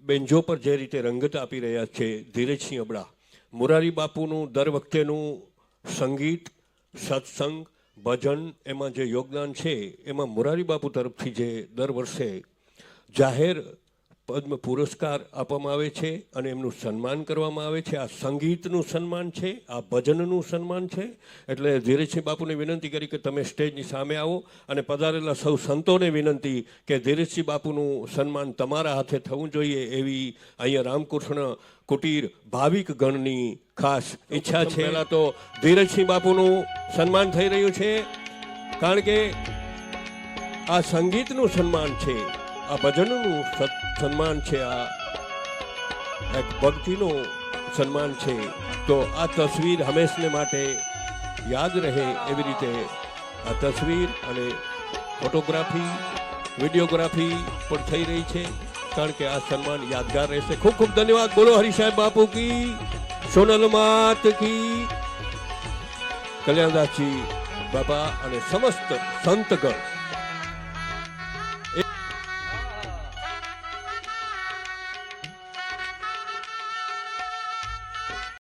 Banjo પર જે રીતે રંગત આપી રહ્યા છે ધીરજસિંહ અબડા, મોરારી બાપુનું દર વખતેનું સંગીત, સત્સંગ, ભજન એમાં જે યોગદાન છે એમાં મોરારી બાપુ તરફથી જે દર વર્ષે જાહેર પદ્મ પુરસ્કાર આપવામાં આવે છે અને એમનું સન્માન કરવામાં આવે છે. આ સંગીતનું સન્માન છે, આ ભજનનું સન્માન છે. એટલે ધીરજસિંહ બાપુને વિનંતી કરી કે તમે સ્ટેજની સામે આવો અને પધારેલા સૌ સંતોને વિનંતી કે ધીરજસિંહ બાપુનું સન્માન તમારા હાથે થવું જોઈએ એવી અહીંયા રામકૃષ્ણ કુટીર ભાવિક ગણની ખાસ ઈચ્છા છે. પહેલાં તો ધીરજસિંહ બાપુનું સન્માન થઈ રહ્યું છે, કારણ કે આ સંગીતનું સન્માન છે, આ ભજનનું સન્માન છે, આ એક ભક્તિનું સન્માન છે. તો આ તસવીર હંમેશને માટે યાદ રહે એવી રીતે આ તસવીર અને ફોટોગ્રાફી, વિડીયોગ્રાફી પણ થઈ રહી છે, કારણ કે આ સન્માન યાદગાર રહેશે. ખૂબ ખૂબ ધન્યવાદ. બોલો હરિ સાહેબ બાપુ કી, સોનલ માત કી, કલ્યાણદાસજી બાપા અને સમસ્ત સંતગણ.